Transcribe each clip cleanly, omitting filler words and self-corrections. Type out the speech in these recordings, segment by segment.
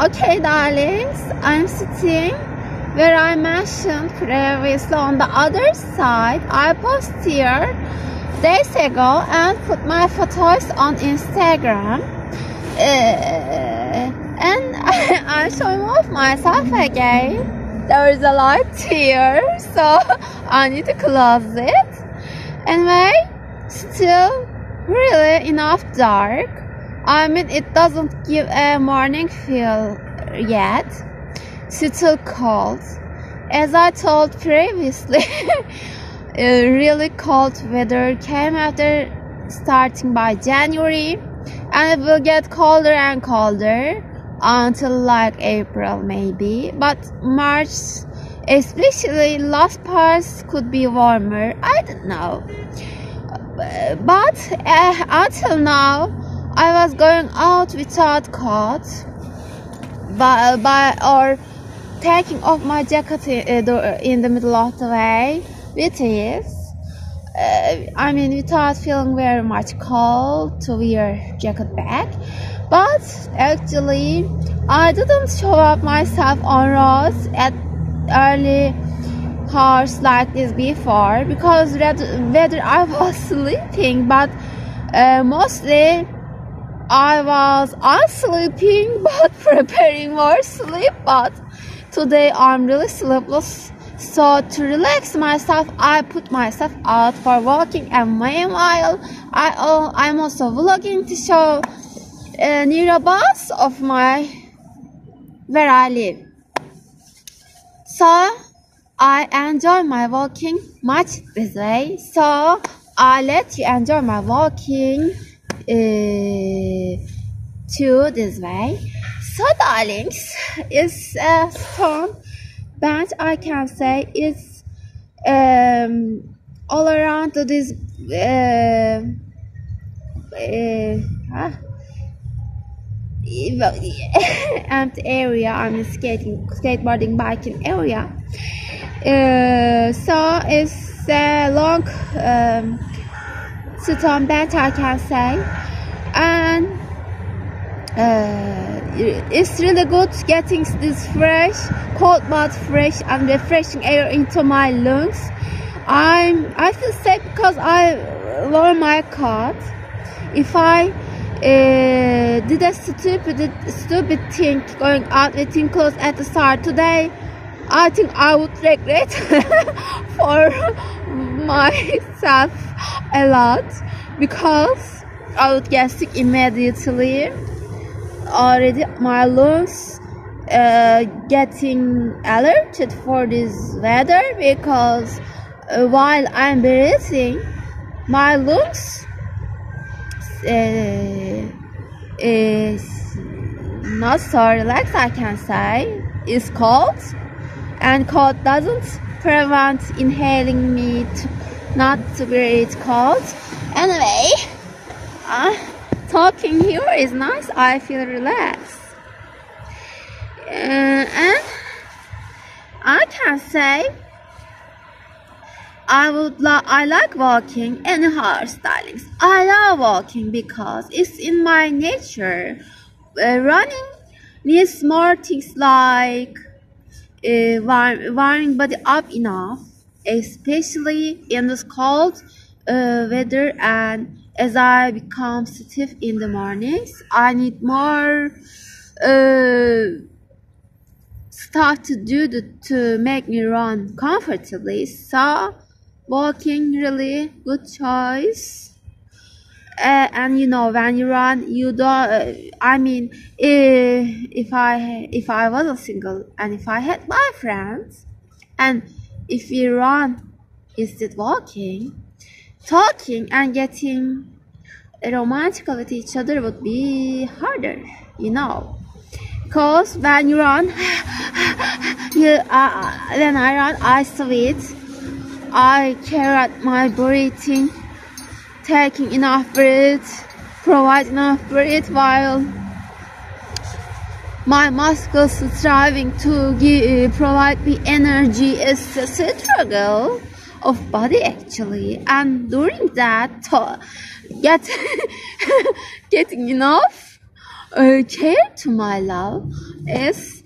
Okay, darlings, I'm sitting where I mentioned previously on the other side. I posted here days ago and put my photos on Instagram. And I'm showing off myself again. There is a light here, so I need to close it. Anyway, still really enough dark. I mean, it doesn't give a morning feel yet. Still cold. As I told previously, really cold weather came after starting by January, and it will get colder and colder until like April maybe. But March, especially last parts, could be warmer. I don't know. But until now, I was going out without coat, or taking off my jacket in the middle of the way with ease. I mean, without feeling very much cold to wear jacket back. But actually, I didn't show up myself on roads at early hours like this before because whether I was sleeping, but mostly I was unsleeping but preparing more sleep. But today I'm really sleepless, so to relax myself I put myself out for walking, and meanwhile I'm also vlogging to show near a bus of where I live. So I enjoy my walking much this way, so I let you enjoy my walking to this way. So darlings, it's a stone bench, I can say. It's all around this empty area. I'm skateboarding, biking area. So it's a long stone bench, I can say, and it's really good getting this fresh, cold but fresh and refreshing air into my lungs. I feel safe because I wore my coat. If I did a stupid thing going out with thin clothes at the start today, I think I would regret for myself a lot, because I would get sick immediately. Already my lungs getting alerted for this weather, because while I'm breathing, my lungs is not so relaxed, I can say. It's cold, and cold doesn't prevent inhaling me not to breathe cold. Anyway, talking here is nice. I feel relaxed, and I can say I like walking. Anyhow, stylings, I love walking because it's in my nature. Running needs more things like warming body up enough, especially in this cold weather, and as I become stiff in the mornings, I need more stuff to do to make me run comfortably. So walking really good choice. And you know, when you run, you don't. I mean, if I was a single and if I had my friends, and if we run instead walking, talking and getting romantic with each other would be harder, you know. Because when you run, when I run, I sweat. I care at my breathing, taking enough breath, provide enough breath while my muscles striving to provide me energy. Is a struggle of body actually, and during that getting enough care to my love is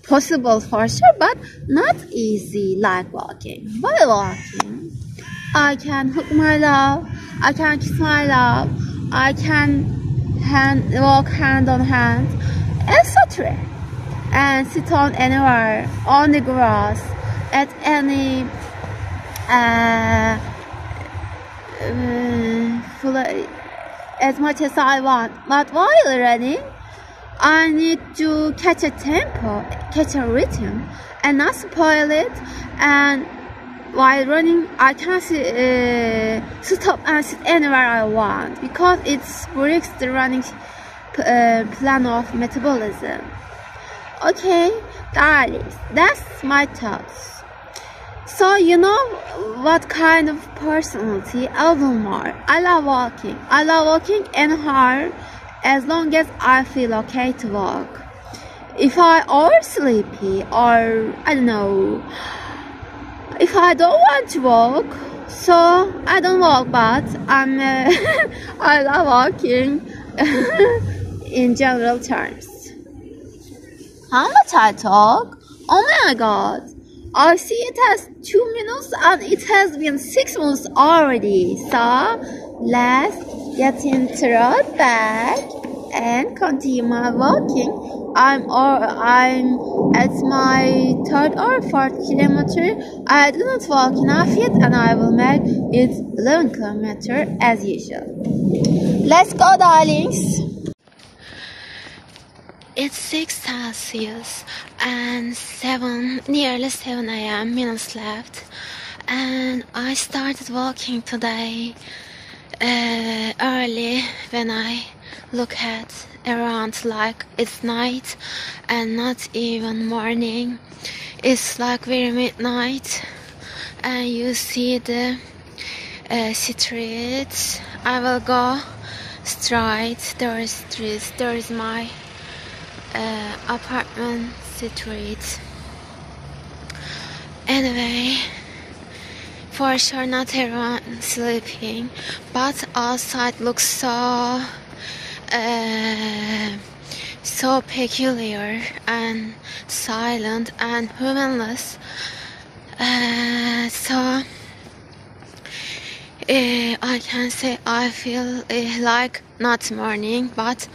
possible for sure, but not easy like walking. While walking, I can hug my love, I can kiss my love, I can walk hand on hand, etc. And sit on anywhere, on the grass, at any as much as I want. But while running, I need to catch a tempo, catch a rhythm, and not spoil it. And while running, I can stop and sit anywhere I want, because it breaks the running plan of metabolism. Okay, darlings, that's my thoughts. So you know what kind of personality I will more. I love walking. I love walking anyhow, as long as I feel okay to walk. If I are sleepy, or I don't know, if I don't want to walk, so I don't walk, but I love walking in general terms. How much I talk? Oh my god, I see it has 2 minutes and it has been 6 minutes already. So let's get into road back and continue my walking. I'm at my 3rd or 4th kilometer. I didn't walk enough yet, and I will make it 11 kilometer as usual. Let's go, darlings. It's 6 Celsius and nearly 7 a.m. minutes left, and I started walking today early. When I look at around, like it's night and not even morning, it's like very midnight, and you see the streets. I will go straight. There is my apartment street. Anyway, for sure not everyone sleeping, but outside looks so peculiar and silent and humanless. So I can say I feel like not morning, but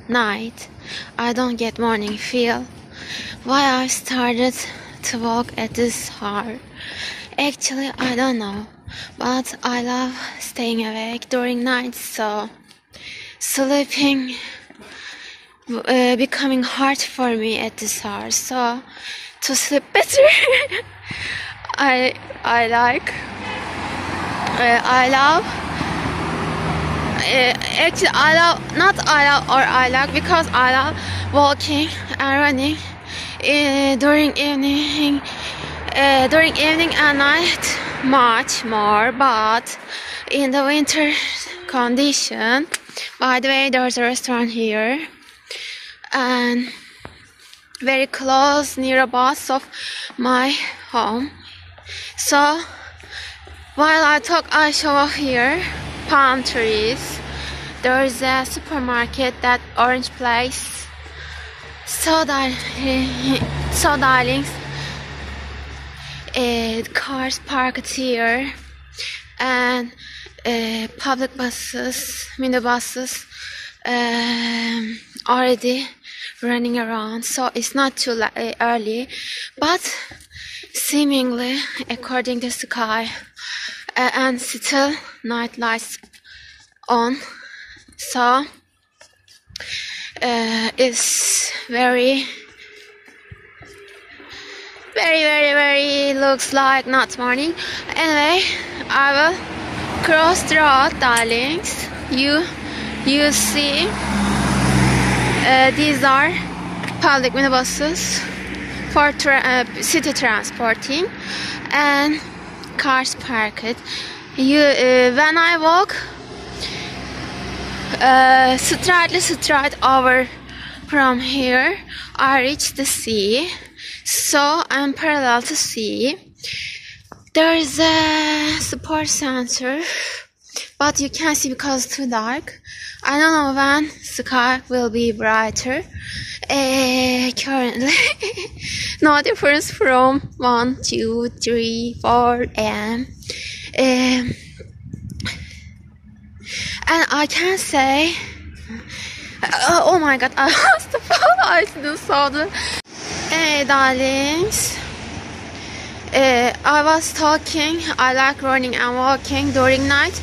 night. I don't get morning feel. Why I started to walk at this hour? Actually, I don't know, but I love staying awake during night, so sleeping becoming hard for me at this hour. So to sleep better, I like because I love walking and running during evening and night much more. But in the winter condition, by the way, there's a restaurant here and very close near a bus of my home. So while I talk, I show off here palm trees. There is a supermarket, that orange place. So darlings, cars parked here, and public buses, minibuses already running around. So it's not too early, but seemingly, according to the sky, and still night lights on. So it's very looks like not morning. Anyway, I will cross the road, darlings. You see, these are public minibuses for city transporting, and cars parked. When I walk straight over from here, I reach the sea. So I'm parallel to sea. There is a support center, but you can't see because it's too dark. I don't know when sky will be brighter. Currently no difference from 1, 2, 3, 4 a.m. And I can say, oh my god, I lost the phone. I didn't saw the darlings. I was talking, I like running and walking during night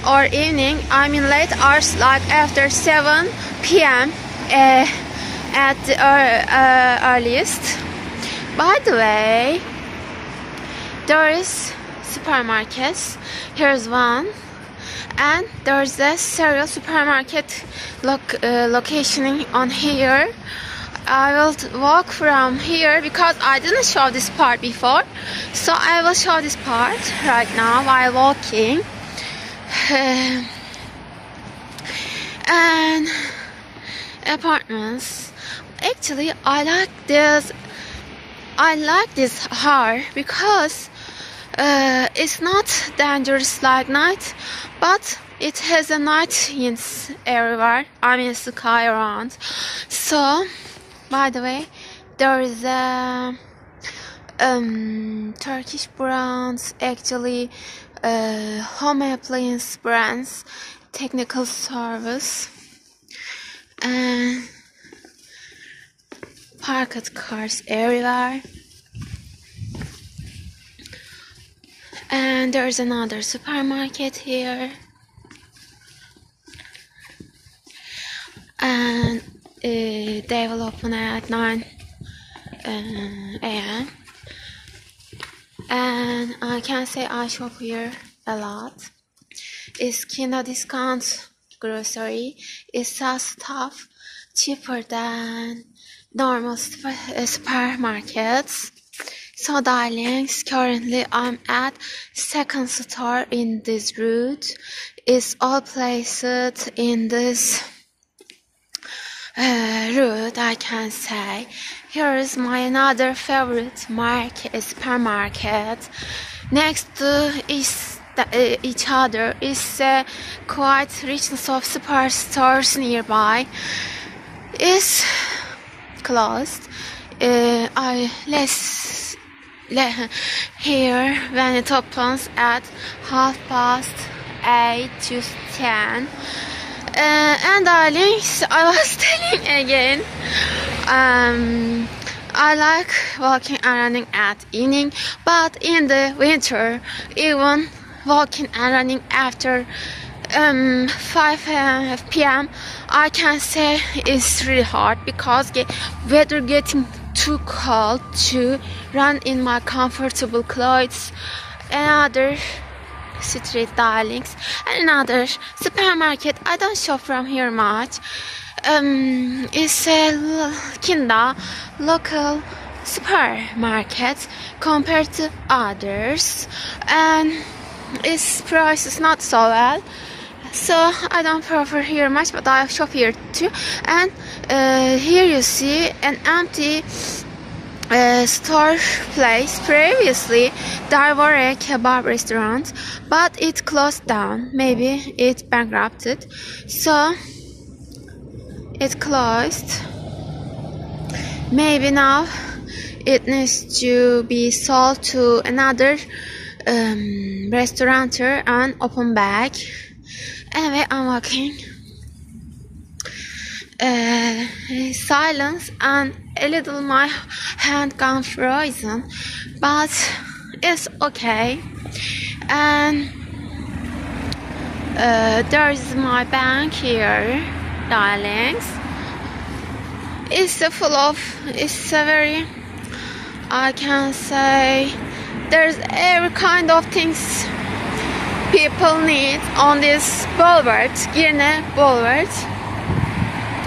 or evening. I mean late hours, like after 7 p.m. At the earliest. By the way, there is supermarkets. Here's one, and there's a cereal supermarket locationing on here. I will walk from here because I didn't show this part before, so I will show this part right now while walking. And apartments. Actually, I like this hour because it's not dangerous like night, but it has a night hints everywhere. I mean sky around. So, by the way, there is a Turkish brands, actually home appliance brands, technical service, and parked cars everywhere. And there's another supermarket here, and they will open at 9 a.m. and I can say I shop here a lot. It's kind of discount grocery. It sells stuff cheaper than normal supermarkets. So darlings, currently I'm at second store in this route. It's all placed in this route, I can say. Here is my another favorite supermarket. Next to each other is quite richness of superstores nearby. It's closed. Here when it opens at 8:30 to 10. And darlings, I was telling again, I like walking and running at evening, but in the winter, even walking and running after 5 p.m. I can say it's really hard because weather getting too cold to run in my comfortable clothes. Another street darlings, another supermarket. I don't shop from here much. It's a kinda local supermarket compared to others, and its price is not so well, so I don't prefer here much, but I shop here too. And here you see an empty store place. Previously there were a kebab restaurant, but it closed down. Maybe it bankrupted, so it closed. Maybe now it needs to be sold to another restaurateur and open back. Anyway, I'm walking. Silence and a little my hand gone frozen, but it's okay. And there is my bank here, darlings. It's a very, I can say, there's every kind of things people need on this boulevard, Girne Boulevard.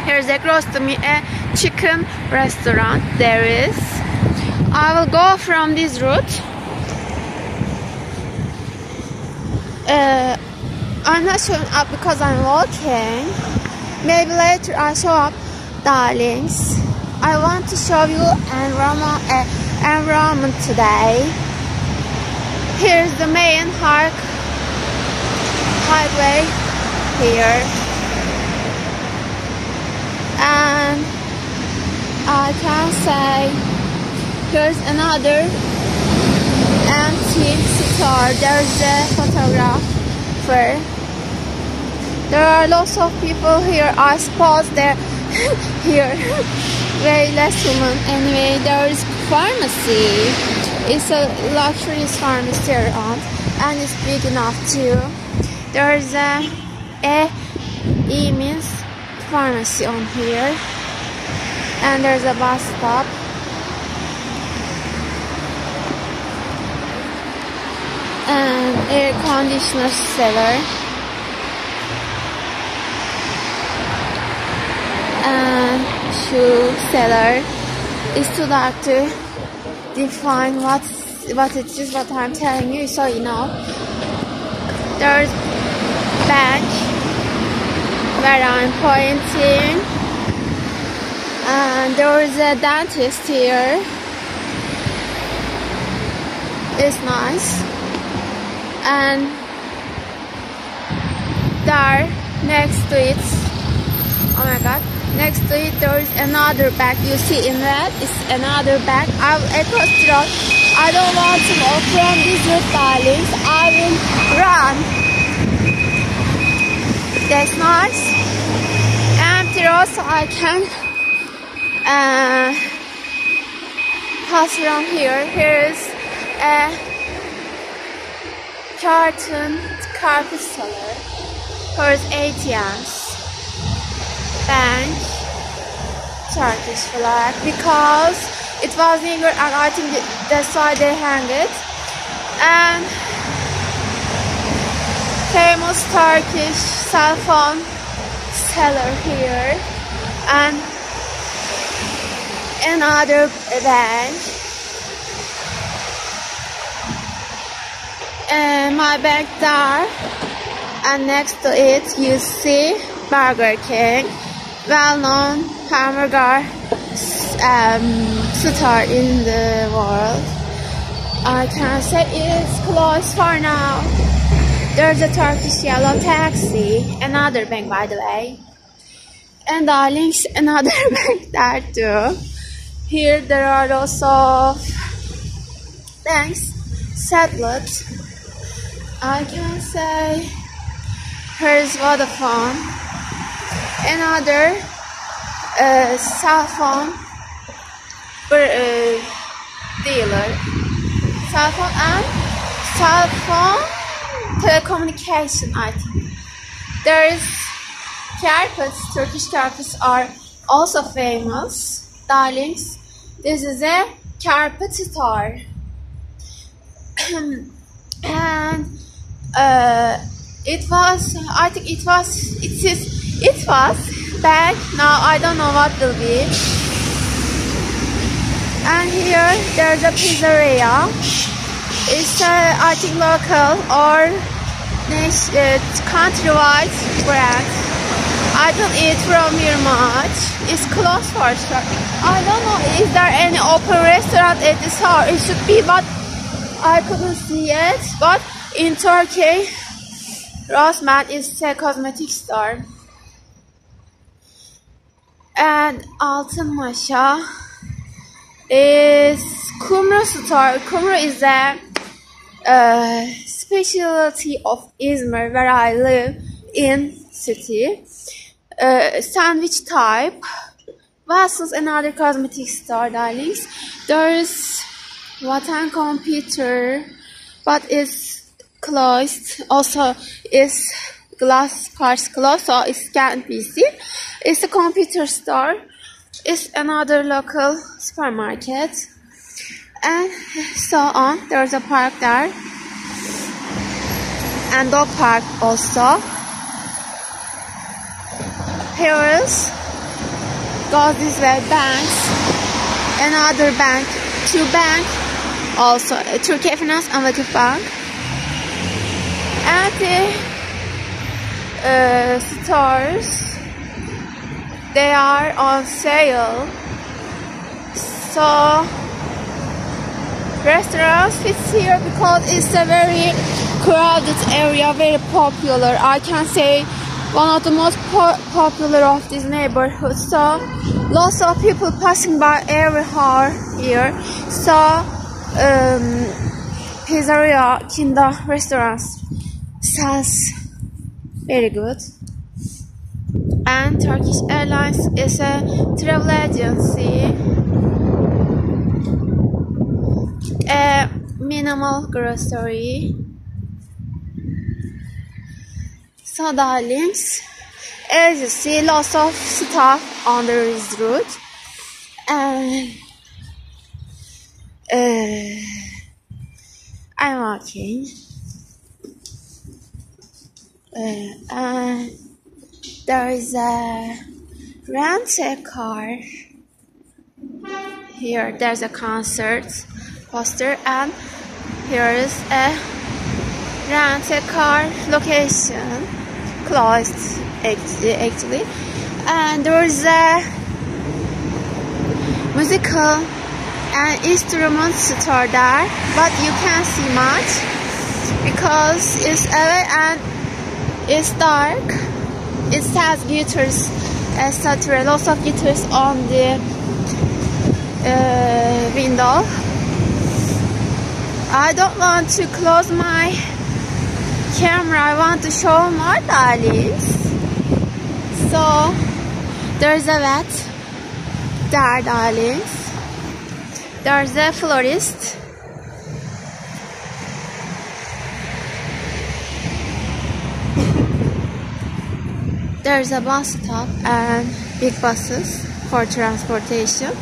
Here's across to me a chicken restaurant. There is. I will go from this route. I'm not showing up because I'm walking. Maybe later I'll show up, darlings. I want to show you environment today. Here's the main highway here, and I can say here's another empty store. There's a photographer. There are lots of people here. I suppose they're here. Very less human. Anyway, there is pharmacy. It's a luxury pharmacy around, and it's big enough too. There is a means pharmacy on here, and there's a bus stop. And air conditioner seller. And shoe seller. It's too dark to define what it is, what I'm telling you, so you know. There's bank where I'm pointing, and there is a dentist here. It's nice. And there next to it, oh my god, next to it there is another bag. You see in red is another bag. I will across the road. I don't want to go from these road, darlings. I will run. That's nice. Empty road, so I can pass around here. Here is a carton carpet seller. Here's ATMs, bank, Turkish flag, because it was near, and I think that's why they hang it. And famous Turkish cell phone seller here, and another bank. And my bag there, and next to it you see Burger King, well-known hamburger store in the world. I can say it's closed for now. There's a Turkish yellow taxi, another bank by the way, and darlings, another bank there too. Here there are also banks settled. I can say here's Vodafone, another cell phone dealer, cell phone and cell phone telecommunication. I think there is carpets. Turkish carpets are also famous, darlings. This is a carpet store. And it was back. Now I don't know what will be. And here there's a pizzeria. It's I think local or countrywide brand. I don't eat from here much. It's closed for sure. I don't know, is there any open restaurant at this store? It should be, but I couldn't see it. But in Turkey, Rossmann is a cosmetic store. And Altın Maşa is Kumru store. Kumru is a specialty of Izmir, where I live in city. Sandwich type. Vassals, another cosmetic store, darlings. There's Vatan computer, but it's closed. Also, it's glass parts closed, so it can't be seen. It's a computer store. It's another local supermarket, and so on. There's a park there, and dog park also. Paris goes this way. Banks, another bank, two banks, also Turkey Finance and Vakıf Bank. And the stores, they are on sale. So restaurants fits here because it's a very crowded area, very popular. I can say one of the most popular of this neighborhood. So lots of people passing by every hour here. So pizzeria, kinda restaurants sells very good. And Turkish Airlines is a travel agency. A minimal grocery. So darlings, as you see, lots of stuff under this route, and I'm walking, and there is a rent-a-car here. There's a concert poster, and here is a rent-a-car location, closed actually, and there is a musical and instrument store there, but you can't see much because it's away and it's dark. It has guitars, etc. Lots of guitars on the window. I don't want to close my camera. I want to show more darlings. So there's a vet there, darlings. There's a florist. There's a bus stop and big buses for transportation.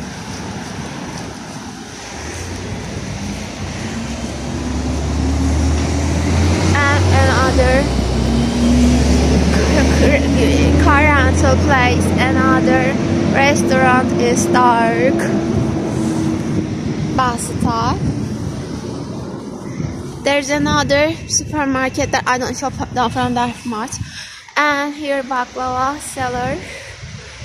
And another car rental place, another restaurant is dark. Bus stop. There's another supermarket that I don't shop from that much. And here baklava seller.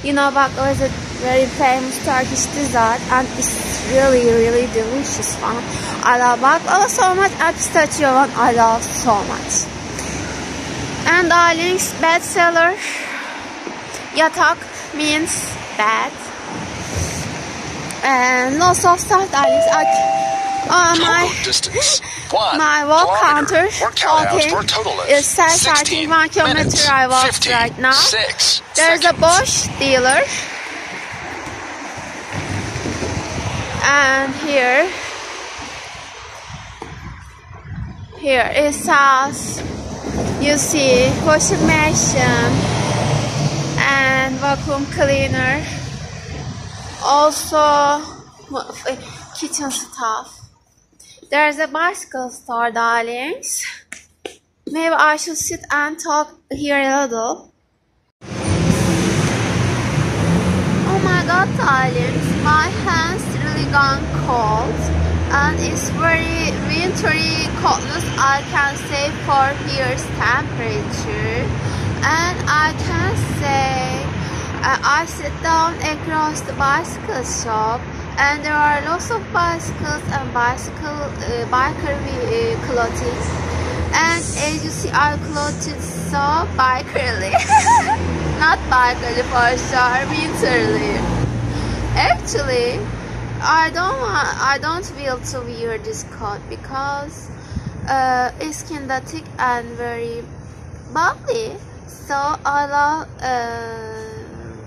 You know, baklava is a very famous Turkish dessert, and it's really delicious one. I love baklava so much, and pistachio one I love so much. And darlings, bed seller. Yatak means bed. And lots of stuff, darlings. My walk counter walking is starting 1 kilometer I walk right now. There's a Bosch dealer. And here is house. You see washing machine and vacuum cleaner. Also kitchen stuff. There's a bicycle store, darlings. Maybe I should sit and talk here a little. Oh my god, darlings, my hands really gone cold, and it's very wintry coldness, I can say, for here's temperature. And I can say I sit down across the bicycle shop, and there are lots of bicycles and biker clothing. And as you see, I clothed so bikerly. Not bikerly for sure, winterly. Actually, I don't feel to wear this coat because it's kinda thick and very bubbly. So I love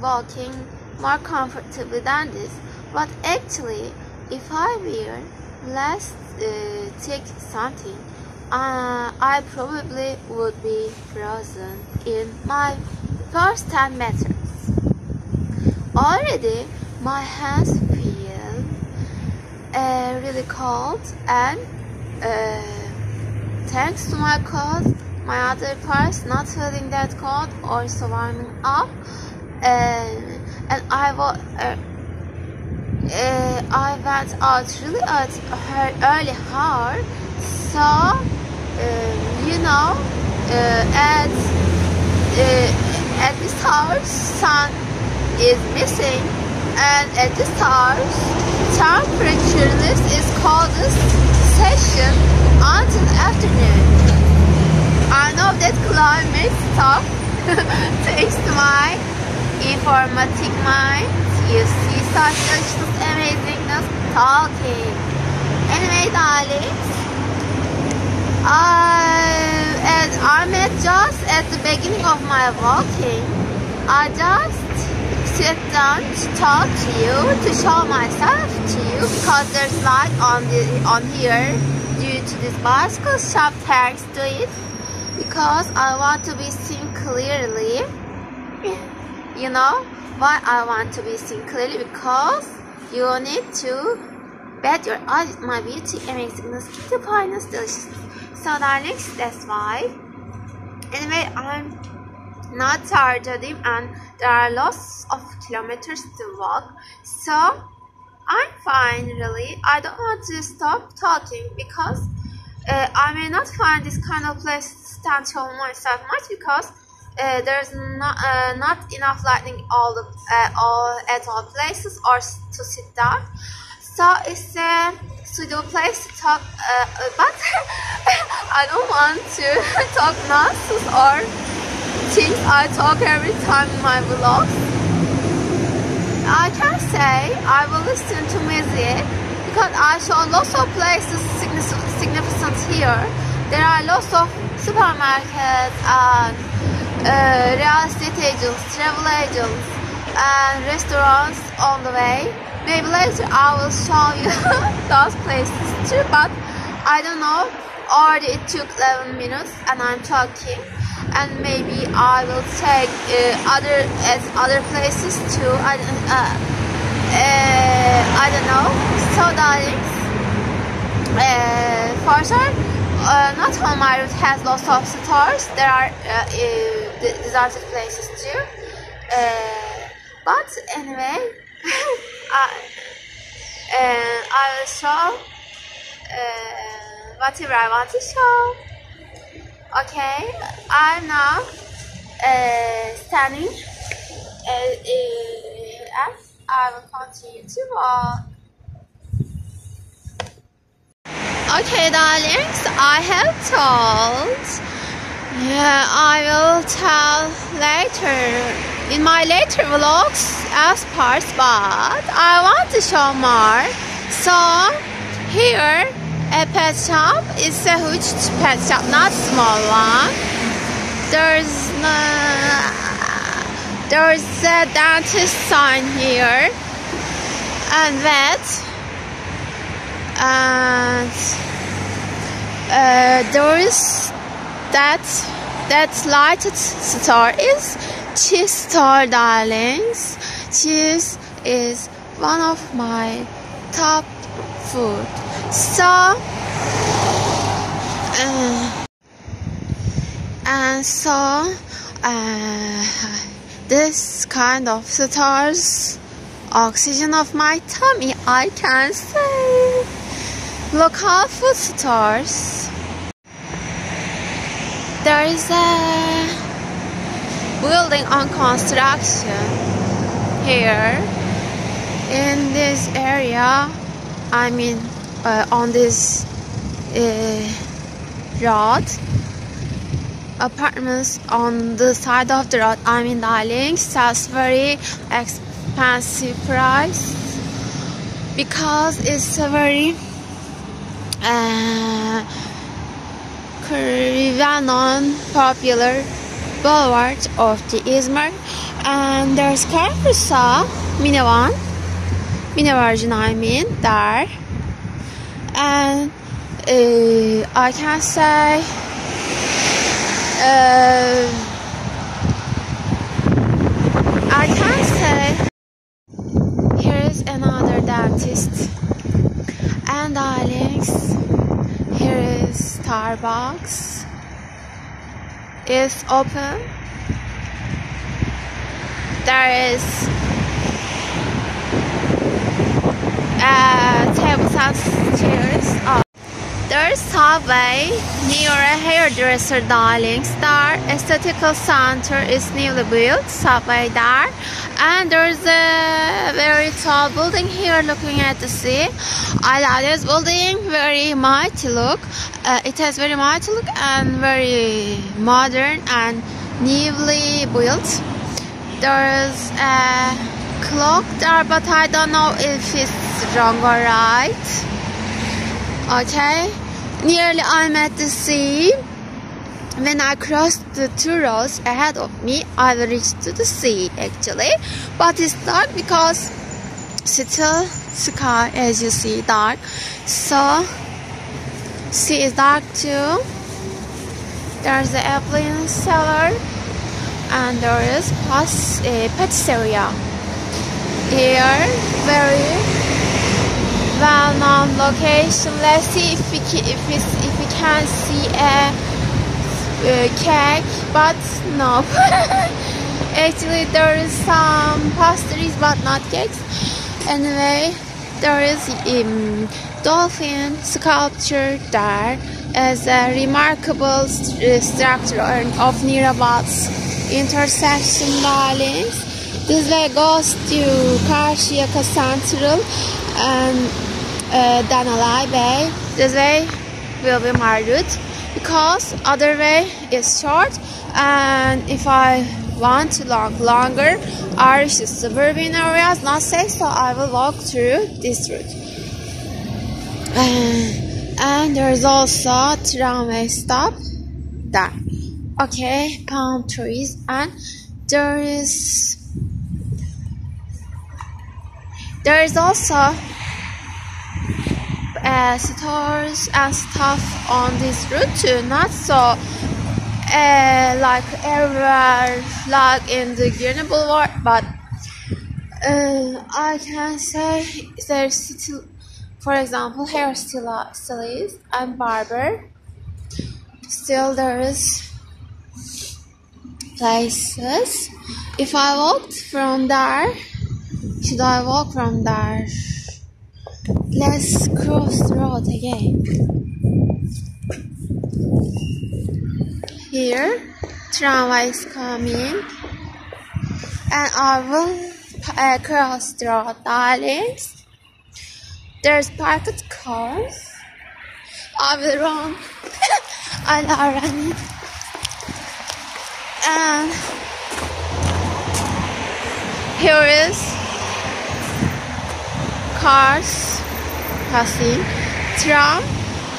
walking more comfortably than this. But actually, if I wear less thick something, I probably would be frozen in my first 10 meters. Already, my hands feel really cold, and thanks to my coat, my other parts not feeling that cold, also warming up, and I went out really at early hour, so you know, at this hour sun is missing, and at this hour temperature is coldest session until afternoon. I know that climate stuff thanks to my informatic mind. You see such amazingness talking. Anyway, darlings, and I'm just at the beginning of my walking. I just sit down to talk to you, to show myself to you, because there's light on here due to this bicycle shop. Thanks to it, because I want to be seen clearly. You know why I want to be seen clearly? Because you need to bet your eyes with my beauty, amazingness, the finest deliciousness. So darlings, that's why. Anyway, I'm not tired of them, and there are lots of kilometers to walk, so I'm fine really. I don't want to stop talking because I may not find this kind of place to stand to myself much, because there's not enough lighting at all places or to sit down. So it's a suitable place to talk, but I don't want to talk nonsense or things I talk every time in my vlogs. I can say I will listen to music, because I show lots of places significant here. There are lots of supermarkets and real estate agents, travel agents, and restaurants on the way. Maybe later I will show you those places too, but I don't know. Already it took 11 minutes and I'm talking, and maybe I will take other places too. I don't know. So darlings, for sure, not all my route has lots of stores. There are deserted places too. But anyway, I will show whatever I want to show. Okay, I'm now standing, and I will continue to walk. Okay, darlings, I have told. I will tell later in my later vlogs as parts, but I want to show more. So here, a pet shop is a huge pet shop, not small one. There's a dentist sign here, and there's that lighted store is cheese store, darlings. Cheese is one of my top food. So this kind of stores oxygen of my tummy, I can say. Local food stores. There is a building on construction here in this area. I mean, on this road. Apartments on the side of the road. I mean, darlings, that's very expensive price, because it's a very well-known, popular boulevard of the Izmir, and there's Carrefour mini version, I mean, there, and I can say here is another dentist, and darlings, here is Starbucks. It's open. There is tables and chairs. There's subway near a hairdresser, darlings. There, aesthetical center is newly built. Subway there, and there's a very tall building here, looking at the sea. I love this building. Very mighty look. It has very mighty look and very modern and newly built. There's a clock there, but I don't know if it's wrong or right. Okay, nearly I'm at the sea. When I cross the two roads ahead of me, I will reach to the sea actually. But it's dark because still sky, as you see, dark. So sea is dark too. There's the airplane cellar, and there is patisserie here. Very well-known location. Let's see if we can see a cake, but no. Actually, there is some pastries, but not cakes. Anyway, there is dolphin sculpture there as a remarkable structure of nearabouts intersection, darlings. This way goes to Karşıyaka Central and Danalay Bay. This way will be my route because other way is short, and if I want to walk longer, Irish suburban areas not safe, so I will walk through this route. And there's also tramway stop there. Okay, palm trees, and there is also stores and stuff on this route too. Not so like everywhere, like in the Green Boulevard, but I can say there's still, for example, hair stylist and barber. Still there is places. If I walked from there, should I walk from there? Let's cross the road again. Here, tramway is coming, and I will cross the road, darlings. There's parked cars. I will run. I love running. And here is cars passing, tram,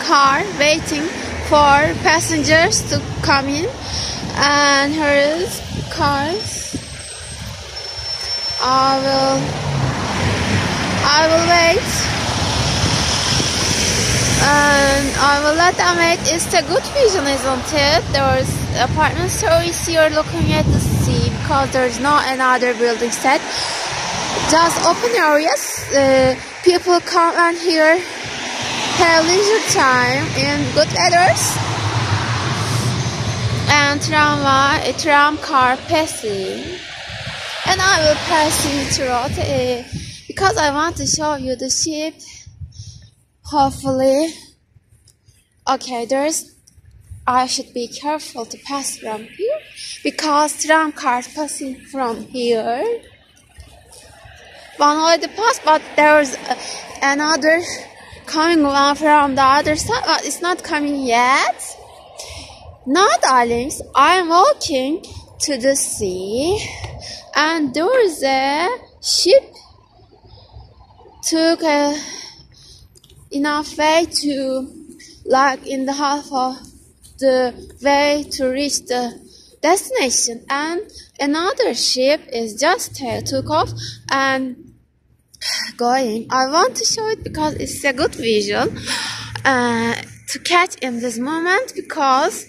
car waiting for passengers to come in, and here is cars. I will wait, and I will let them wait. It's a good vision, isn't it? There's apartment stories here looking at the sea because there's no another building set. Just open areas. People come and here have leisure time in good weathers. And tram car passing. And I will passing through because I want to show you the ship. Hopefully. Okay, I should be careful to pass from here because tram cars passing from here. One already passed, but there's another coming one from the other side, but it's not coming yet. Now, darlings, I'm walking to the sea, and there's a ship took enough way to, like, in the half of the way to reach the destination, and another ship is just took off and going. I want to show it because it's a good vision to catch in this moment, because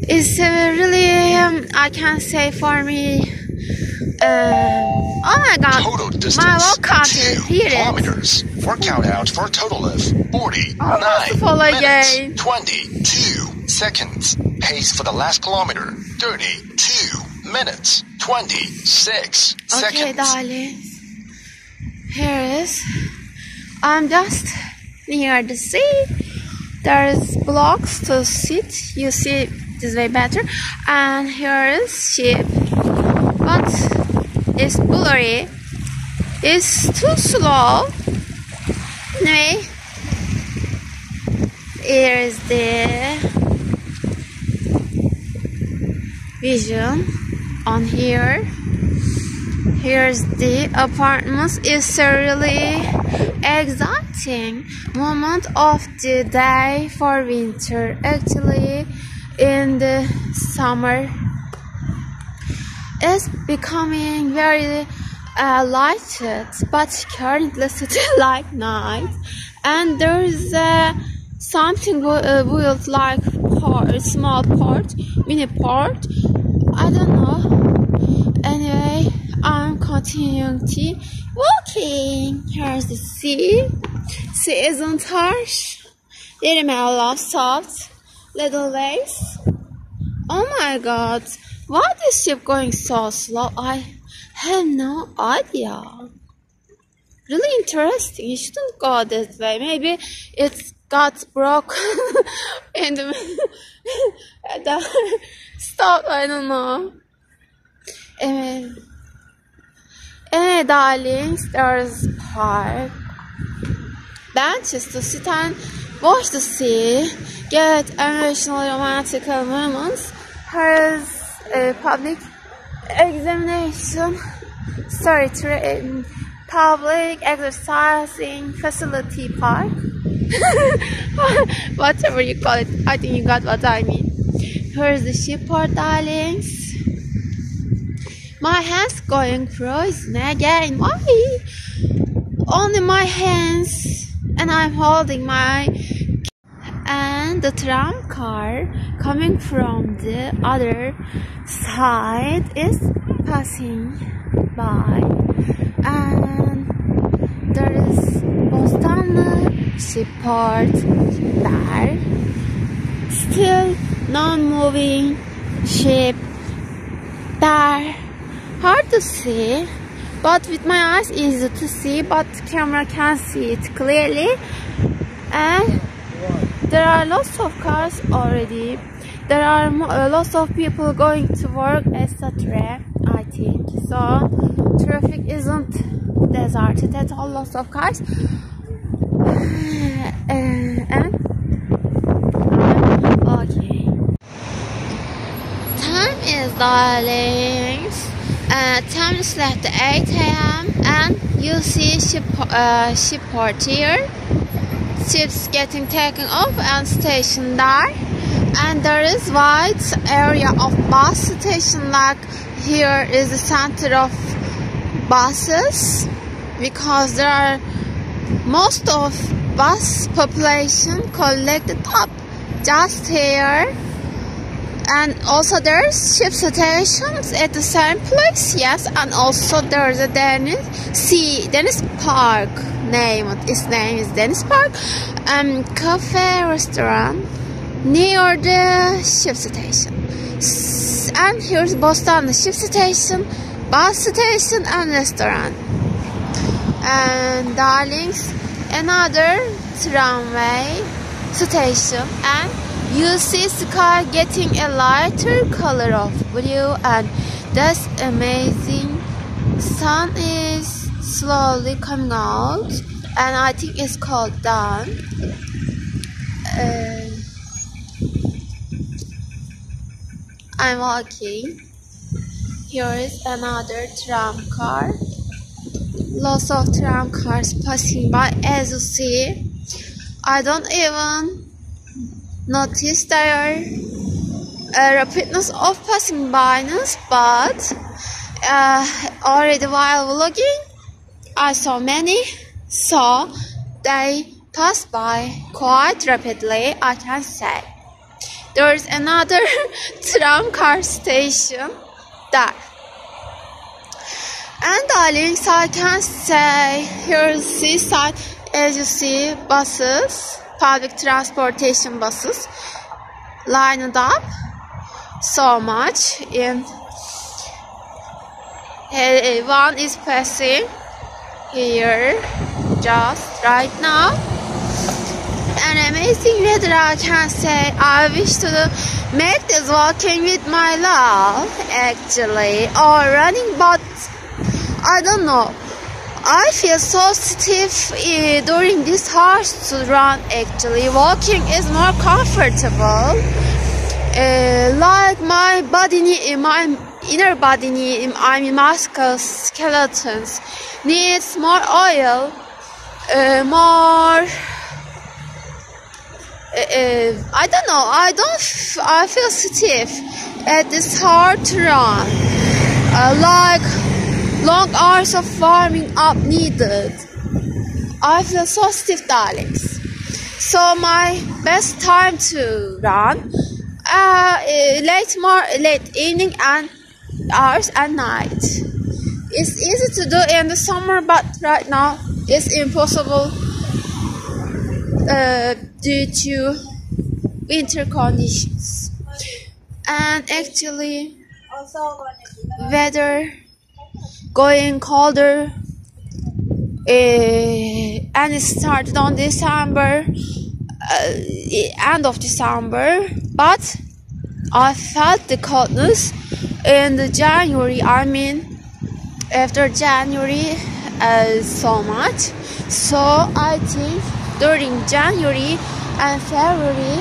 it's really I can say for me, oh my god, total distance, my walk counter, 2 kilometers. Workout out for a total of 49 minutes, 22 seconds. Pace for the last kilometer, 32 minutes, 26 seconds. Okay, darlings. Here is, I'm just near the sea, There's blocks to sit. You see this way better. And here is ship, but it's blurry. It's too slow. Anyway, here is the vision on here. Here's the apartments. It's a really exciting moment of the day for winter. Actually, in the summer, it's becoming very lighted, but currently it's like night. And there's something built like small port, mini port. I don't know. Anyway, I'm continuing to walking. Here's the sea. Sea isn't harsh. Very mellow, soft, little waves. Oh my God, why is this ship going so slow? I have no idea. Really interesting. You shouldn't go this way. Maybe it got broken in the stop. I don't know. Anyway, darlings, there's park, benches to sit and watch the sea, get emotional, romantic moments. Here's a public examination, public exercising facility park. Whatever you call it, I think you got what I mean. Here's the shipboard, darlings. My hands going frozen again. Why? Only my hands, and I'm holding my. And the tram car coming from the other side is passing by, and there is Boston shipyard there. Still non-moving ship there. Hard to see, but with my eyes easy to see, but camera can see it clearly. And there are lots of cars already. There are lots of people going to work, etc. I think so. Traffic isn't deserted at all. Lots of cars. And okay. Time is, darlings. Time is left 8 a.m. and you see shipyard here. Ships getting taken off and stationed there. And there is wide area of bus station, like here is the center of buses, because there are most of bus population collected up just here. And also there's ship stations at the same place, yes. And also there's a Dennis Park. Its name is Dennis Park. Cafe restaurant near the ship station. And here's Boston, the ship station, bus station, and restaurant. And darlings, another tramway station, and you see sky getting a lighter color of blue, and that's amazing. Sun is slowly coming out, and I think it's called dawn. I'm walking. Here is another tram car. Lots of tram cars passing by. As you see, I don't even notice their rapidness of passing by, but already while vlogging I saw many, so they pass by quite rapidly, I can say. There's another tram car station there. And darlings, I can say here's seaside. As you see, buses, public transportation buses lined up so much. In one is passing here just right now. an amazing weather, I can say. I wish to make this walking with my love, actually, or running, but I don't know. I feel so stiff during this harsh to run, actually. Walking is more comfortable. Like my body, my inner body, muscles, skeletons needs more oil, more. I don't know. I feel stiff. It's hard to run. Like long hours of warming up needed. I feel so stiff, darlings. So my best time to run, late evening and hours at night. It's easy to do in the summer, but right now it's impossible due to winter conditions. And actually, weather going colder, and it started on December, end of December, but I felt the coldness in the January. After January, so much. So I think during January and February,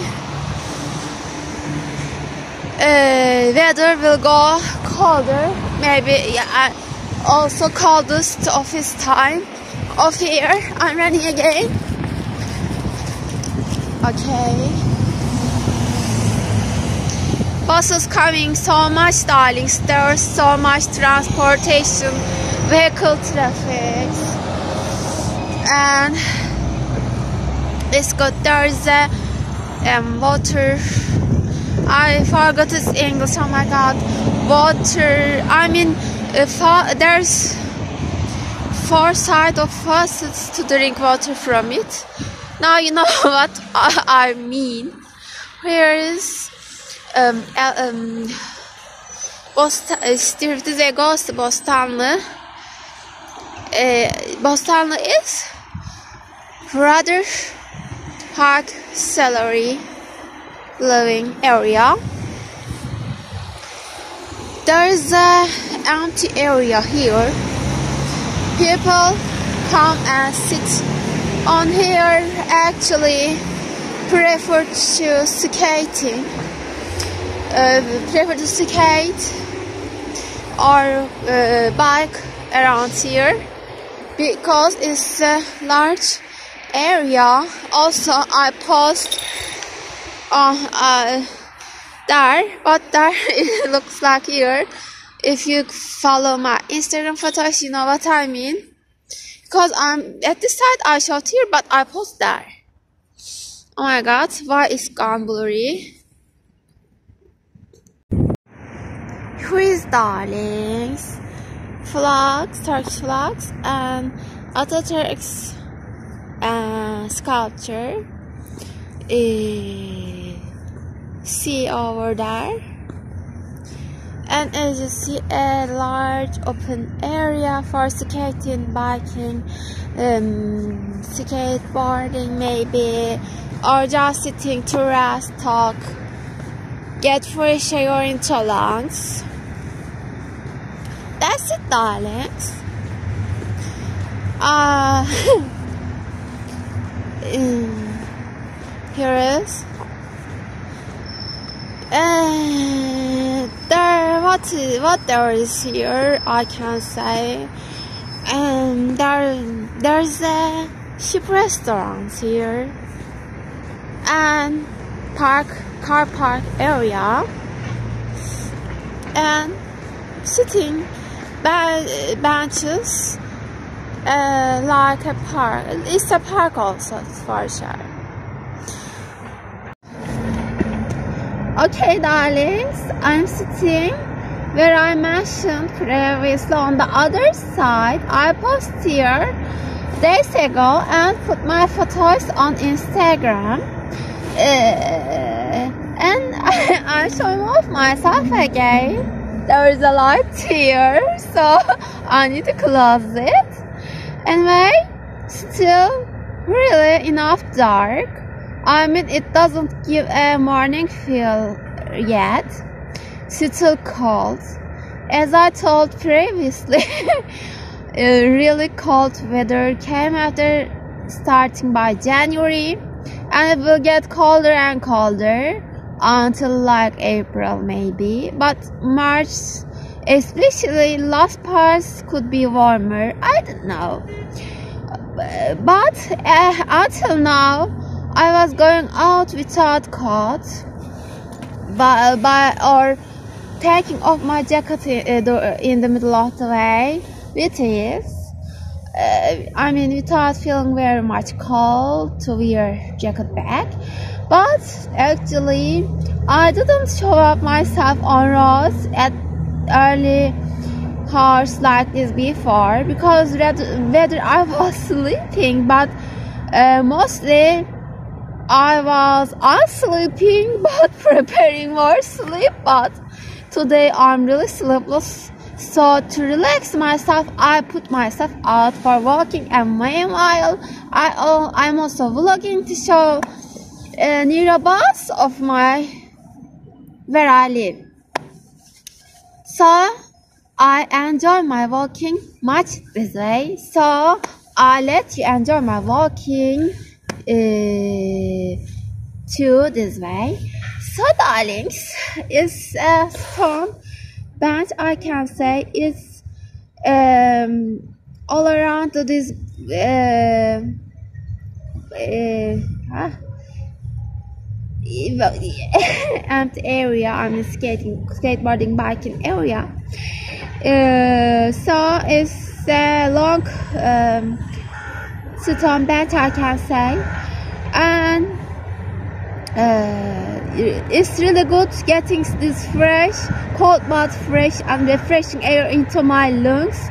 weather will go colder. Maybe also coldest of his time of year. I'm running again. Okay. Buses coming so much, darlings. There's so much transportation, vehicle traffic, and it's good. There's a water. I forgot its English. Oh my God, water. There's 4 sides of faucets to drink water from it. Now you know what I mean. Here is Bostanlı. Bostanlı is rather high salary living area. There is an empty area here. People come and sit on here. Actually, prefer to skate or bike around here because it's a large area. Also, I post there, but there it looks like here. If you follow my Instagram photos, you know what I mean. Because I'm at this side, I shot here, but I post there. Oh my God, why is gone blurry? Here is, darlings, flags, Turkish flags, and Atatürk's sculpture. See over there. And as you see, a large open area for skating, biking, skateboarding maybe, or just sitting to rest, talk, get fresh air into lungs. That's it, darlings. Here is. What there is here, I can say. There's a cheap restaurant here and car park area and sitting benches like a park. It's a park also, for sure. Okay, darlings, I'm sitting where I mentioned previously on the other side. I posted here days ago and put my photos on Instagram. And I'm showing off myself again. There is a light here, so I need to close it. Anyway, still really enough dark. I mean, it doesn't give a morning feel yet. Still cold. As I told previously, really cold weather came after starting by January, and it will get colder and colder until like April maybe. But March, especially last parts, could be warmer. I don't know. But until now, I was going out without coat, or taking off my jacket in the middle of the way with ease. I mean, without feeling very much cold to wear jacket back. But actually, I didn't show up myself on roads at early hours like this before, because whether I was sleeping, but mostly I was unsleeping but preparing more sleep. But today I'm really sleepless, so to relax myself, I put myself out for walking, and meanwhile I'm also vlogging to show near a bus of where I live. So I enjoy my walking much this way, so I let you enjoy my walking too this way. So darlings, it's a stone bench, I can say. It's all around this empty area. I'm skateboarding, biking area. So it's a long stone bench, I can say, and it's really good getting this fresh, cold but fresh and refreshing air into my lungs.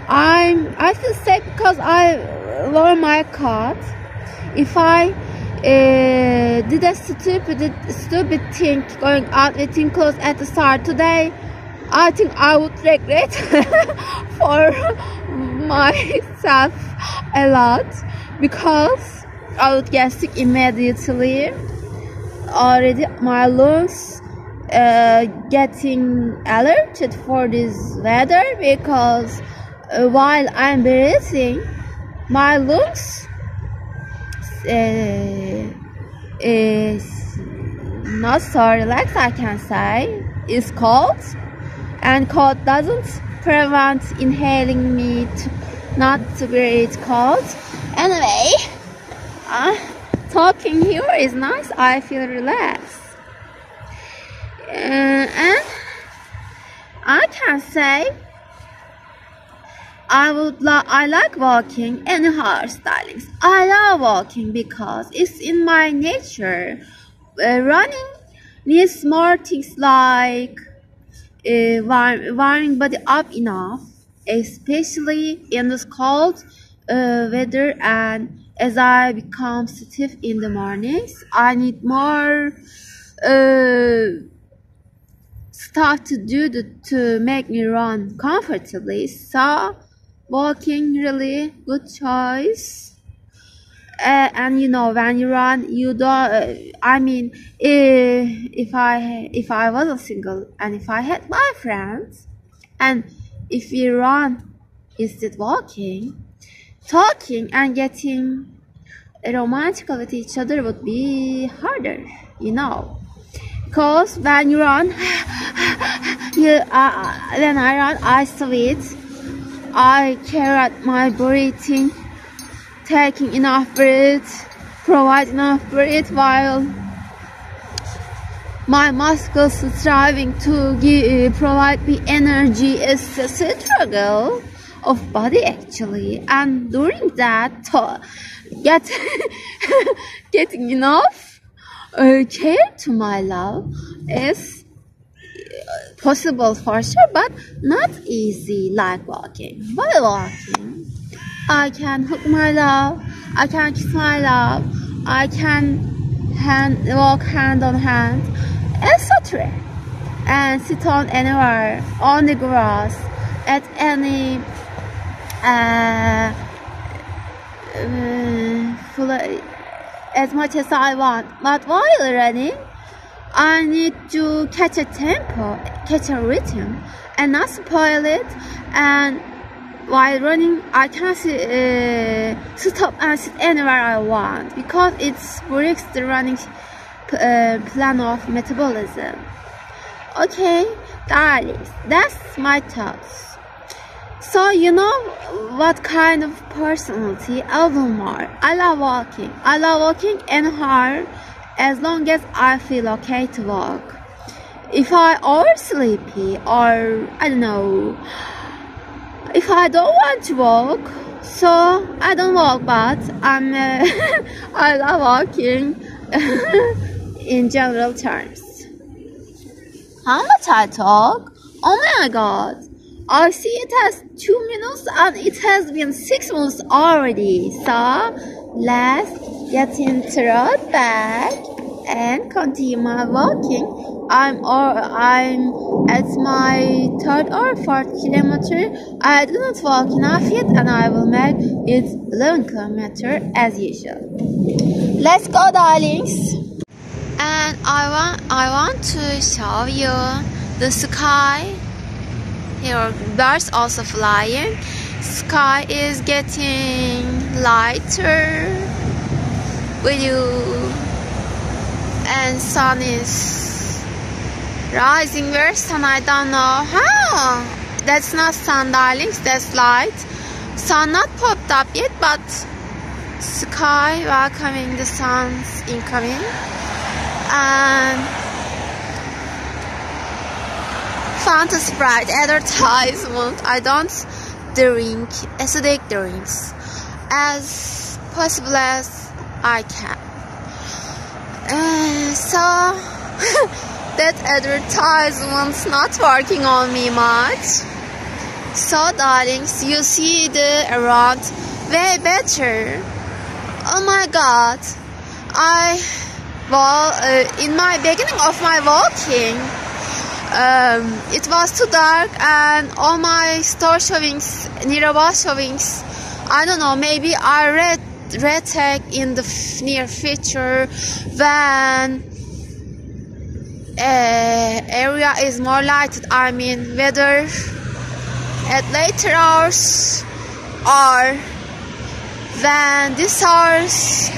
I feel safe because I wore my coat. If I did a stupid thing going out with thin clothes at the start today, I think I would regret for myself a lot, because I would get sick immediately. Already my lungs getting alerted for this weather, because while I'm breathing, my lungs is not so relaxed, I can say. It's cold, and cold doesn't prevent inhaling me not to breathe cold. Anyway, talking here is nice. I feel relaxed, and I can say I like walking anyhow, darlings. I love walking because it's in my nature. Running needs more things like warming body up enough, especially in this cold weather, and as I become stiff in the mornings, I need more stuff to do to make me run comfortably. So walking really good choice. And you know, when you run, you don't. I mean, if I wasn't single and if I had my friends, and if we run instead walking, talking and getting romantic with each other would be harder, you know. Because when you run, when I run, I sweat. I care at my breathing, taking enough breath, provide enough breath, while my muscles striving to provide me energy. Is a struggle of body actually, and during that getting enough care to my love is possible for sure, but not easy like walking. While walking, I can hug my love, I can kiss my love, I can walk hand on hand, etc., and sit on anywhere, on the grass, at any as much as I want. But while running, I need to catch a tempo, catch a rhythm, and not spoil it. And while running, I can stop and sit anywhere I want because it breaks the running plan of metabolism. Okay, darlings, that's my thoughts. So you know what kind of personality I am. I love walking. I love walking anyhow as long as I feel okay to walk. If I are sleepy or I don't know, if I don't want to walk, so I don't walk, but I love walking in general terms. How much I talk? Oh my god, I see it has 2 minutes and it has been 6 minutes already. So let's get into the back and continue my walking. I'm at my 3rd or 4th kilometer. I didn't walk enough yet and I will make it 11 kilometer as usual. Let's go, darlings. And I want to show you the sky. Here birds also flying. Sky is getting lighter, blue, and sun is rising. Where's sun? I don't know how. That's not sun, darlings, that's light. Sun not popped up yet, but sky welcoming the sun's incoming. And Fanta Sprite advertisement. I don't drink acidic drinks as possible as I can. So that advertisement's not working on me much. So darlings, you see the around way better. Oh my god, in my beginning of my walking, it was too dark and all my store showings, nearby showings, I don't know, maybe I retake in the near future when area is more lighted. I mean whether at later hours or when this hours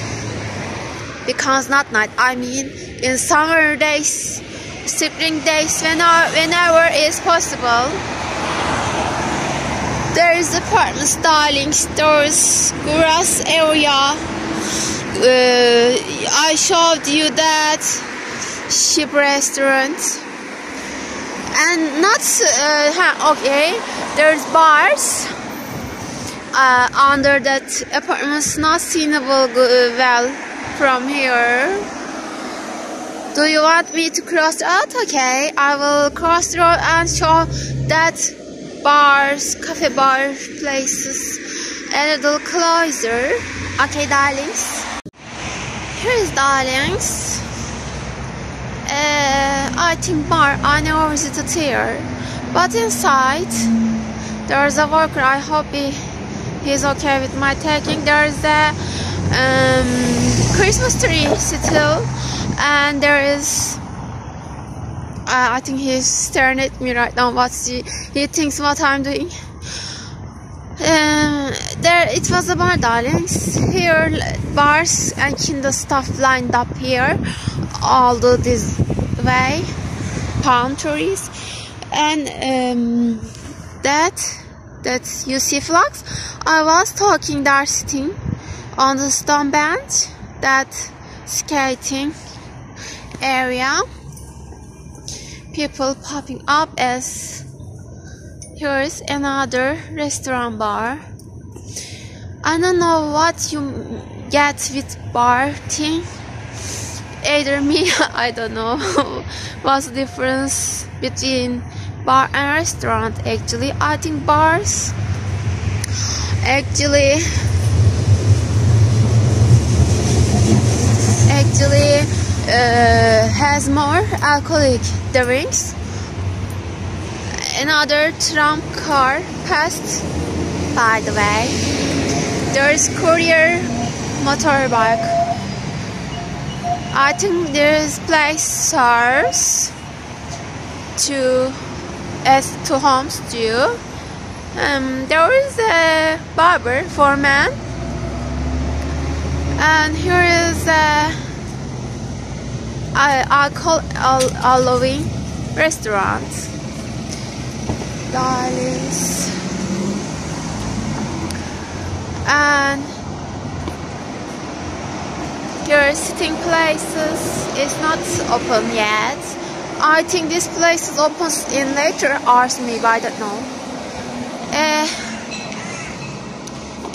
becomes not night. I mean in summer days, spring days, whenever is possible. There is apartments, darlings, there's grass area. I showed you that ship restaurant. And not, okay, there's bars under that apartments, not seeable well from here. Do you want me to cross the road? Okay, I will cross the road and show that bars, cafe bar places a little closer. Okay, darlings. Here is darlings. I think bar. I never visited here, but inside there's a worker. I hope he's okay with my taking. There's a Christmas tree still, and there is. I think he's staring at me right now. He thinks what I'm doing. There it was a bar, darlings. Here bars and kind of stuff lined up here, all this way, palm trees, and that you see flags. I was talking there, sitting on the stone bench, that skating area. People popping up as here's another restaurant bar. I don't know what you get with bar thing. Either me, I don't know what's the difference between bar and restaurant. Actually, I think bars actually has more alcoholic drinks. Another tram car passed, by the way. There's courier motorbike I think this place serves to homes too. There is a barber for men, and here is a Halloween restaurant. Darlings. And your sitting places is not open yet. I think this place is open in later hours, maybe, I don't know.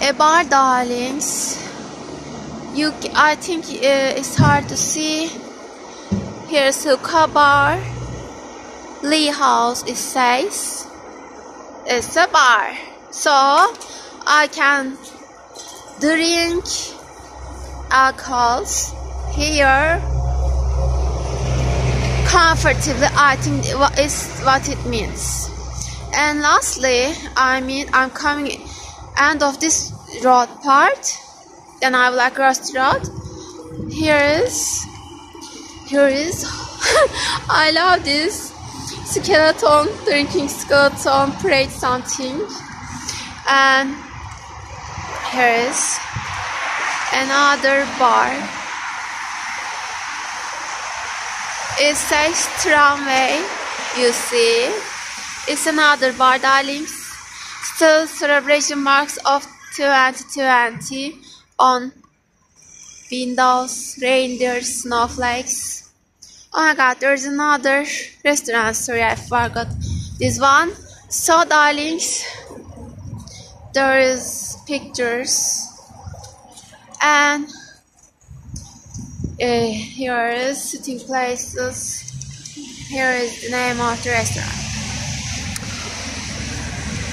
A bar, darlings. I think it's hard to see. Here's hookah bar. Lee House, it says. It's a bar, so I can drink alcohols here comfortably. I think is what it means. And lastly, I'm coming end of this road part, then I will like cross the road. Here is I love this skeleton, drinking skeleton, parade something. And here is another bar. It says tramway, you see. It's another bar, darlings. Still celebration marks of 2020 on windows, reindeers, snowflakes. Oh my god, there's another restaurant. Sorry, I forgot this one. So, darlings, there is pictures, and here is sitting places. Here is the name of the restaurant.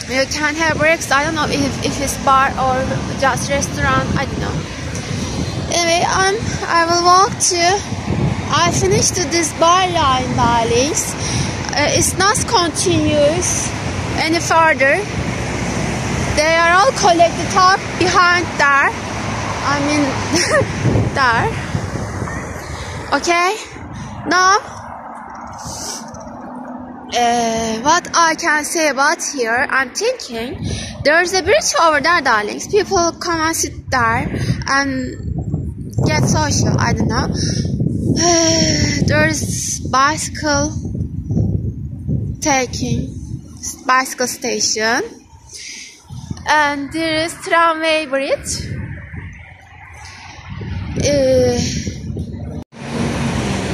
You can have breaks. I don't know if it's bar or just restaurant. I don't know. Anyway, I will walk to. I finished this bar line, darlings. It's not continuous any further. They are all collected up behind there. There. Okay. Now, what I can say about here, I'm thinking there's a bridge over there, darlings. People come and sit there and get social. I don't know. There's bicycle station, and there is tramway bridge.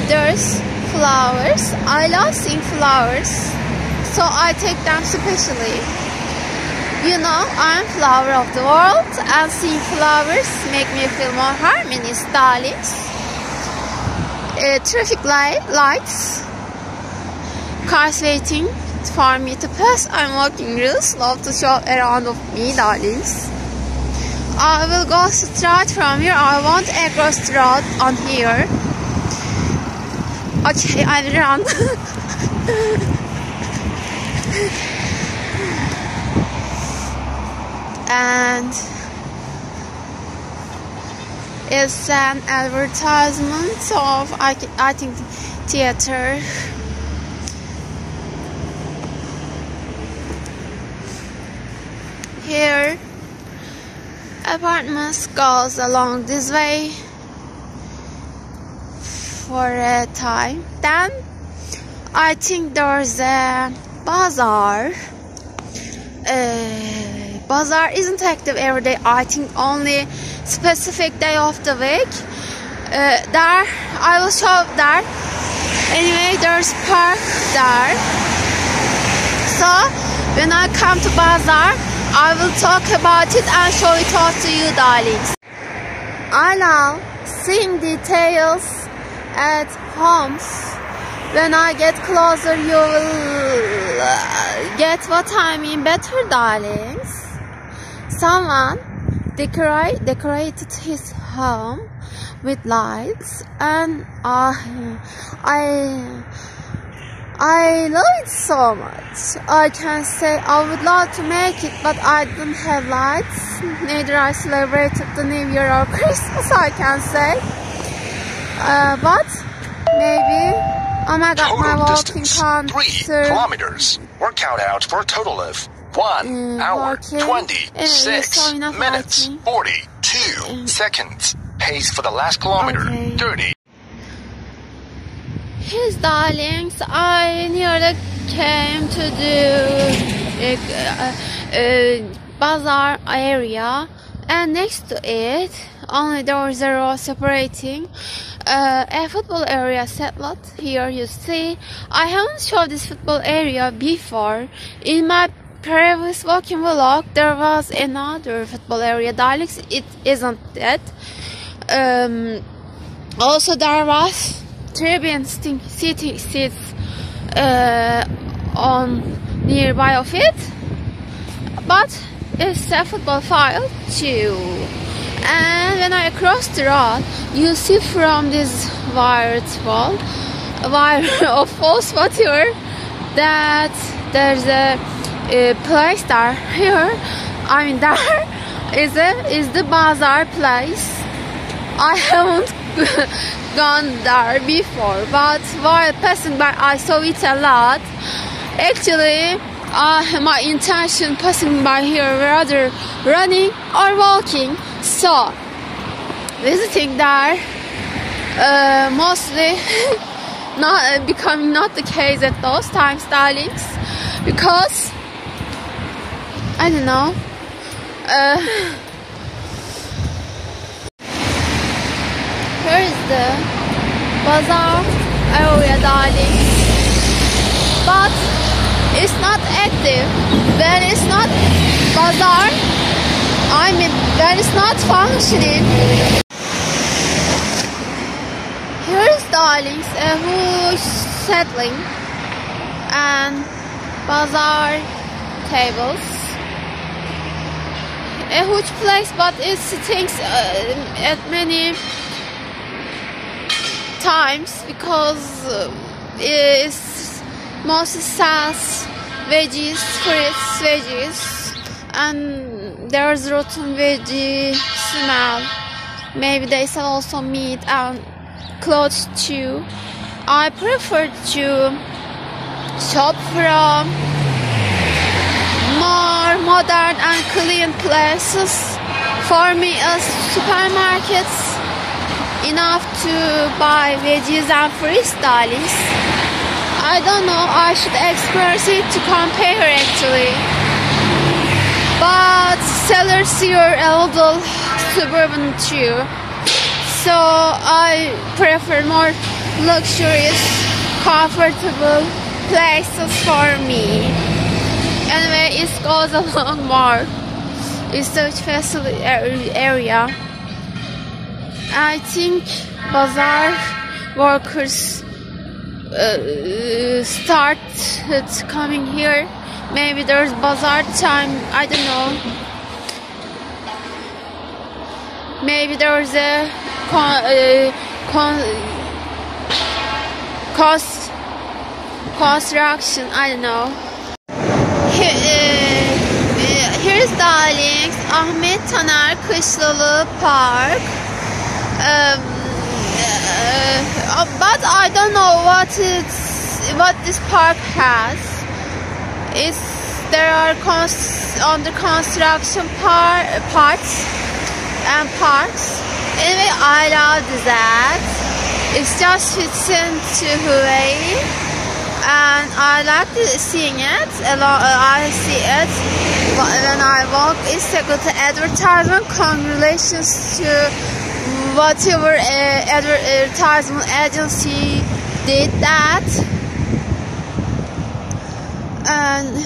There's flowers. I love seeing flowers, so I take them specially. You know, I'm flower of the world, and seeing flowers make me feel more harmonious, darlings. Traffic lights, cars waiting for me to pass. I'm walking real slow to show around of me, darlings. I will go straight from here. I won't cross the road on here. Okay, I will run. And it's an advertisement of, I think, theater. Here, apartments goes along this way for a time. Then, I think there's a bazaar. Bazaar isn't active every day. I think only specific day of the week. There, I will show there. Anyway, there's park there. So, when I come to bazaar, I will talk about it and show it off to you, darlings. I love seeing details at homes. When I get closer, you will get what I mean better, darlings. Someone decorated his home with lights, and I love it so much. I can say I would love to make it, but I don't have lights. Neither I celebrated the New Year or Christmas, I can say. But maybe. Oh my God, my Total walking distance, can't. 3 kilometers. Workout out for a total of 1 hour, walking. 26 minutes, 42 seconds. Pace for the last kilometer, 30. His darlings, I nearly came to the bazaar area, and next to it, only there was a road separating a football area settled. Here you see, I haven't showed this football area before. In my previous walking vlog, there was another football area, darlings. It isn't that. Also, there was tribune seats on nearby of it, but it's a football field too. And when I cross the road, you see from this wire of false water that there's a place there. Here, I mean, there is the bazaar place. I haven't gone there before, but while passing by, I saw it a lot. Actually, my intention passing by here rather running or walking. So, visiting there mostly not becoming not the case at those times, darlings, because I don't know. Here is the bazaar area, darlings, but it's not active. When it's not bazaar, I mean, when it's not functioning. Here is, darlings, a huge settling and bazaar tables. A huge place, but it stinks at many times because it's mostly sells veggies, fruits, veggies, and there's rotten veggie smell. Maybe they sell also meat and clothes too. I prefer to shop from more modern and clean places. For me, supermarkets enough to buy veggies and fruits, darlings. I don't know, I should experience it to compare actually. But sellers here are a little suburban too. So I prefer more luxurious, comfortable places for me. Anyway, it goes along more research facility area. I think bazaar workers started coming here. Maybe there's bazaar time, I don't know. Maybe there's a construction, I don't know. Here's, darlings, Ahmet Taner Kışlalı Park. But I don't know what this park has. There are under construction parts and parks. Anyway, I love that. It just fits into Hawaii, and I like seeing it. I see it when I walk. It's a good advertisement. Congratulations to whatever advertisement agency did that. And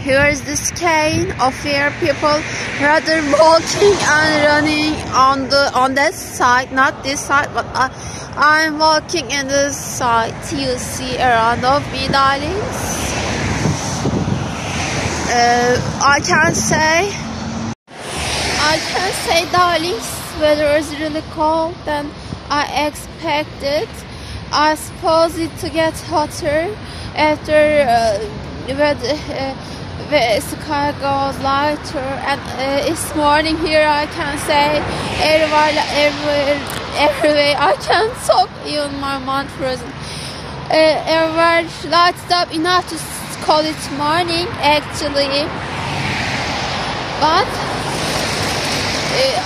here is this cane of where people rather walking and running on that side, not this side, but I'm walking in this side. You see around of me, darlings. I can say, darlings, weather is really cold than I expected. I suppose it to get hotter after the sky goes lighter, and it's morning here. I can say everywhere. I can't talk, even my mouth frozen. Everywhere lights up enough to call it morning actually, but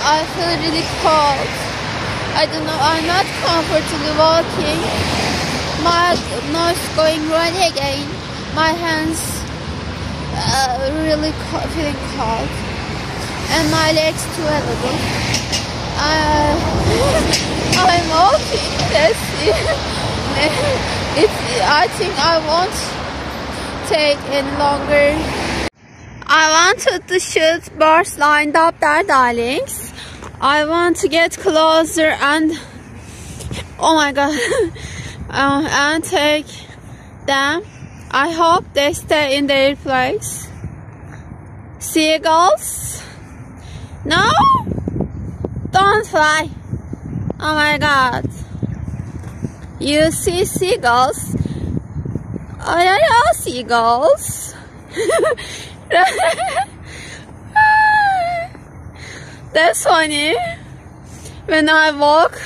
I feel really cold. I don't know, I'm not comfortable walking. My nose going runny again. My hands really feeling cold, and my legs too a little. I'm walking. I think I won't take any longer. I wanted to shoot birds lined up there, darlings. I want to get closer and oh my god, and take them. I hope they stay in their place. Seagulls, no, don't fly. Oh my god, you see seagulls? Oh yeah, seagulls. That's funny. When I walk,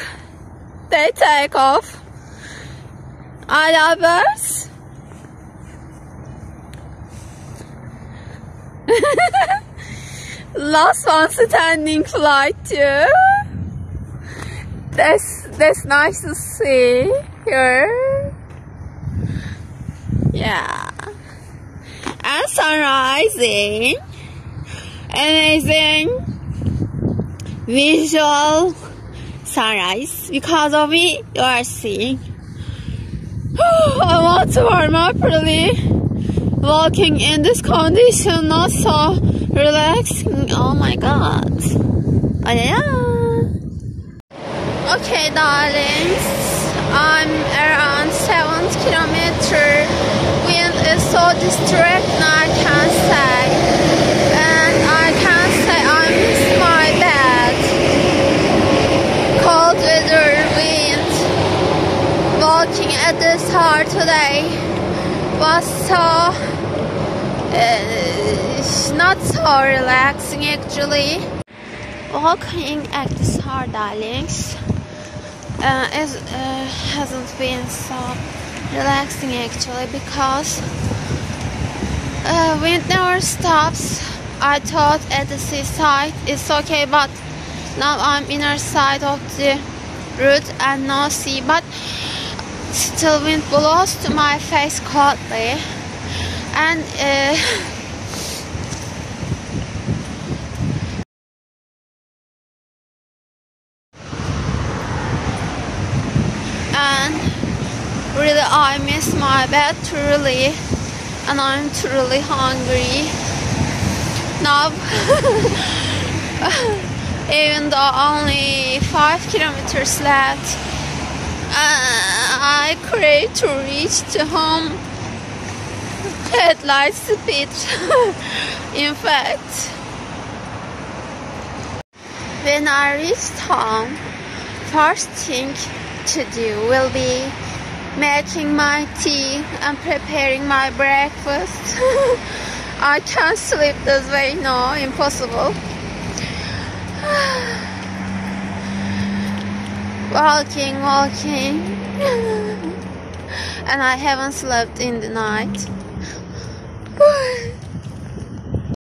they take off. I love birds. Last one standing flight too. That's nice to see here. Yeah. And sunrising. Amazing visual sunrise because of it you are seeing. I want to warm up really. Walking in this condition not so relaxing. Oh my god. Oh yeah. Okay darlings, I'm around 7 kilometers. Wind is so distracting, I can't say. And I can't say I miss my bed. Cold weather, wind. Walking at this hour today was so not so relaxing actually. Walking at this hour, darlings, hasn't been so relaxing actually because wind never stops. I thought at the seaside it's okay, but now I'm inner side of the route and no sea, but still wind blows to my face coldly. And really I miss my bed truly, and I'm truly hungry now. Even though only 5 kilometers left, I crave to reach to home at light speed. In fact, when I reach home, first thing to do will be making my tea and preparing my breakfast. I can't sleep this way, no, impossible. Walking, and I haven't slept in the night.